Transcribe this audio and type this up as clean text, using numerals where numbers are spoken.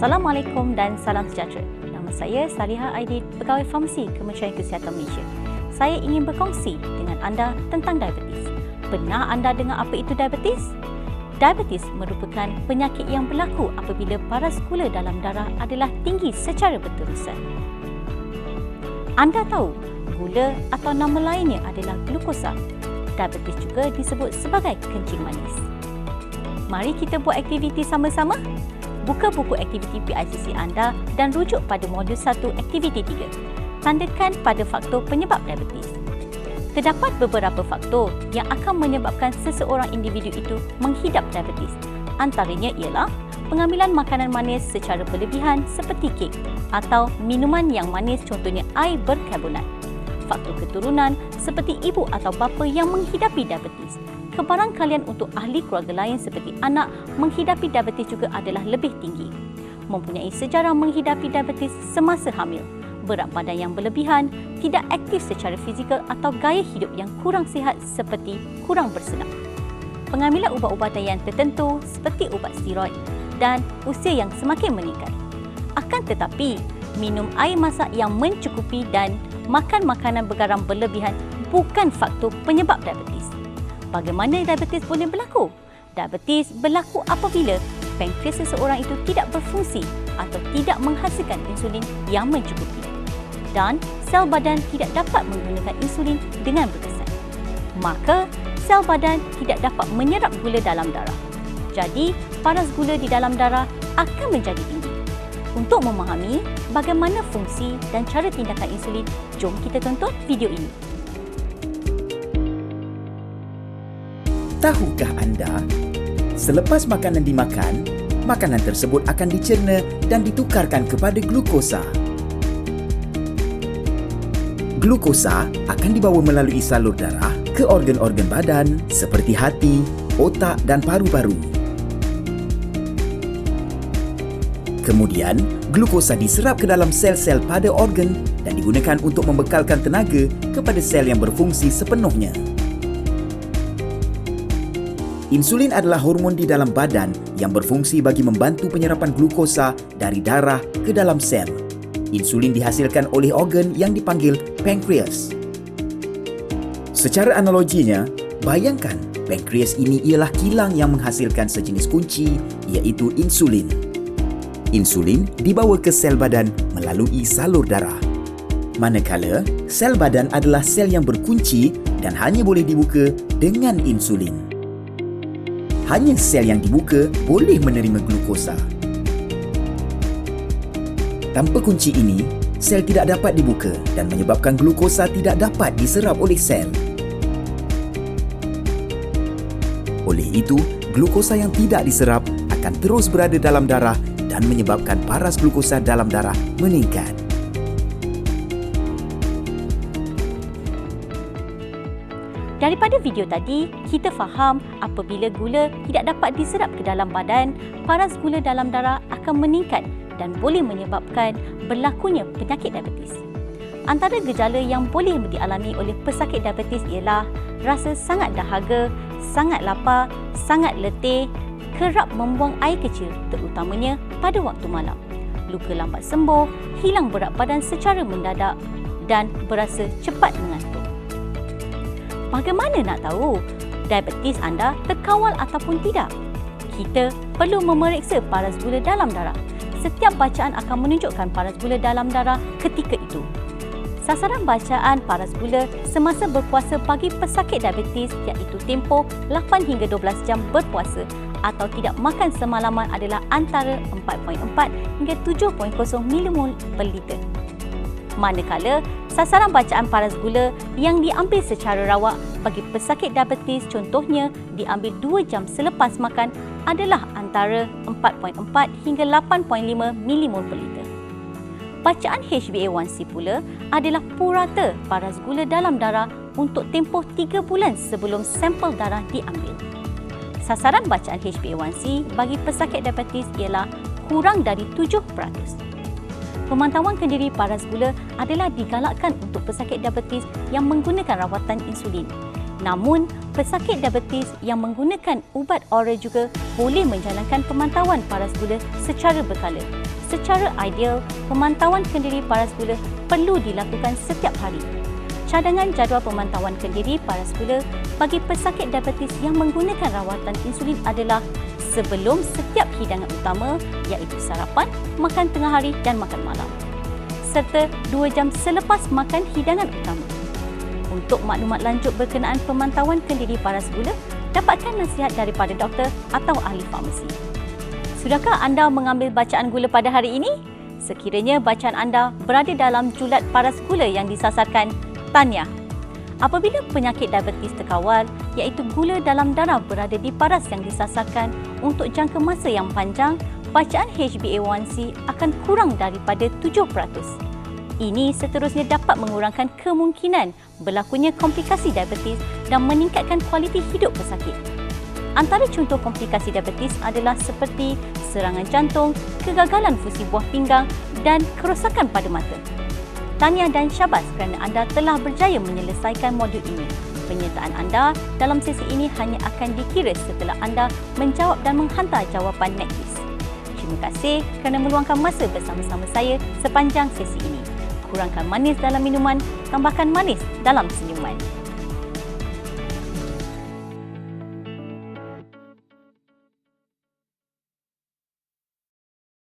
Assalamualaikum dan salam sejahtera. Nama saya Salihah Aidin, Pegawai Farmasi Kementerian Kesihatan Malaysia. Saya ingin berkongsi dengan anda tentang diabetes. Pernah anda dengar apa itu diabetes? Diabetes merupakan penyakit yang berlaku apabila paras gula dalam darah adalah tinggi secara berterusan. Anda tahu, gula atau nama lainnya adalah glukosa. Diabetes juga disebut sebagai kencing manis. Mari kita buat aktiviti sama-sama. Buka buku aktiviti PICC anda dan rujuk pada modul 1 aktiviti 3. Tandakan pada faktor penyebab diabetes. Terdapat beberapa faktor yang akan menyebabkan seseorang individu itu menghidap diabetes. Antaranya ialah pengambilan makanan manis secara berlebihan seperti kek atau minuman yang manis contohnya air berkarbonat. Faktor keturunan seperti ibu atau bapa yang menghidapi diabetes. Kebarangkalian untuk ahli keluarga lain seperti anak menghidapi diabetes juga adalah lebih tinggi. Mempunyai sejarah menghidapi diabetes semasa hamil. Berat badan yang berlebihan, tidak aktif secara fizikal atau gaya hidup yang kurang sihat seperti kurang bersenam. Pengambilan ubat-ubatan yang tertentu seperti ubat steroid dan usia yang semakin meningkat. Akan tetapi, minum air masak yang mencukupi dan makan makanan bergaram berlebihan bukan faktor penyebab diabetes. Bagaimana diabetes boleh berlaku? Diabetes berlaku apabila pankreas seseorang itu tidak berfungsi atau tidak menghasilkan insulin yang mencukupi. Dan sel badan tidak dapat menggunakan insulin dengan berkesan. Maka, sel badan tidak dapat menyerap gula dalam darah. Jadi, paras gula di dalam darah akan menjadi tinggi. Untuk memahami bagaimana fungsi dan cara tindakan insulin, jom kita tonton video ini. Tahukah anda, selepas makanan dimakan, makanan tersebut akan dicerna dan ditukarkan kepada glukosa. Glukosa akan dibawa melalui salur darah ke organ-organ badan seperti hati, otak dan paru-paru. Kemudian, glukosa diserap ke dalam sel-sel pada organ dan digunakan untuk membekalkan tenaga kepada sel yang berfungsi sepenuhnya. Insulin adalah hormon di dalam badan yang berfungsi bagi membantu penyerapan glukosa dari darah ke dalam sel. Insulin dihasilkan oleh organ yang dipanggil pankreas. Secara analoginya, bayangkan pankreas ini ialah kilang yang menghasilkan sejenis kunci iaitu insulin. Insulin dibawa ke sel badan melalui salur darah. Manakala, sel badan adalah sel yang berkunci dan hanya boleh dibuka dengan insulin. Hanya sel yang dibuka boleh menerima glukosa. Tanpa kunci ini, sel tidak dapat dibuka dan menyebabkan glukosa tidak dapat diserap oleh sel. Oleh itu, glukosa yang tidak diserap akan terus berada dalam darah dan menyebabkan paras glukosa dalam darah meningkat. Daripada video tadi, kita faham apabila gula tidak dapat diserap ke dalam badan, paras gula dalam darah akan meningkat dan boleh menyebabkan berlakunya penyakit diabetes. Antara gejala yang boleh dialami oleh pesakit diabetes ialah rasa sangat dahaga, sangat lapar, sangat letih, kerap membuang air kecil terutamanya pada waktu malam, luka lambat sembuh, hilang berat badan secara mendadak dan berasa cepat mengantuk. Bagaimana nak tahu diabetes anda terkawal ataupun tidak? Kita perlu memeriksa paras gula dalam darah. Setiap bacaan akan menunjukkan paras gula dalam darah ketika itu. Sasaran bacaan paras gula semasa berpuasa bagi pesakit diabetes iaitu tempoh 8 hingga 12 jam berpuasa atau tidak makan semalaman adalah antara 4.4 hingga 7.0 milimol per liter. Manakala, sasaran bacaan paras gula yang diambil secara rawak bagi pesakit diabetes contohnya diambil 2 jam selepas makan adalah antara 4.4 hingga 8.5 milimol per liter. Bacaan HbA1c pula adalah purata paras gula dalam darah untuk tempoh 3 bulan sebelum sampel darah diambil. Sasaran bacaan HbA1c bagi pesakit diabetes ialah kurang dari 7%. Pemantauan kendiri paras gula adalah digalakkan untuk pesakit diabetes yang menggunakan rawatan insulin. Namun, pesakit diabetes yang menggunakan ubat oral juga boleh menjalankan pemantauan paras gula secara berkala. Secara ideal, pemantauan kendiri paras gula perlu dilakukan setiap hari. Cadangan jadual pemantauan kendiri paras gula bagi pesakit diabetes yang menggunakan rawatan insulin adalah sebelum setiap hidangan utama, iaitu sarapan, makan tengah hari dan makan malam, serta 2 jam selepas makan hidangan utama. Untuk maklumat lanjut berkenaan pemantauan kendiri paras gula, dapatkan nasihat daripada doktor atau ahli farmasi. Sudahkah anda mengambil bacaan gula pada hari ini? Sekiranya bacaan anda berada dalam julat paras gula yang disasarkan, tahniah. Apabila penyakit diabetes terkawal, iaitu gula dalam darah berada di paras yang disasarkan untuk jangka masa yang panjang, bacaan HbA1c akan kurang daripada 7%. Ini seterusnya dapat mengurangkan kemungkinan berlakunya komplikasi diabetes dan meningkatkan kualiti hidup pesakit. Antara contoh komplikasi diabetes adalah seperti serangan jantung, kegagalan fusi buah pinggang dan kerosakan pada mata. Tahniah dan syabas kerana anda telah berjaya menyelesaikan modul ini. Penyertaan anda dalam sesi ini hanya akan dikira setelah anda menjawab dan menghantar jawapan next. Terima kasih kerana meluangkan masa bersama-sama saya sepanjang sesi ini. Kurangkan manis dalam minuman, tambahkan manis dalam senyuman.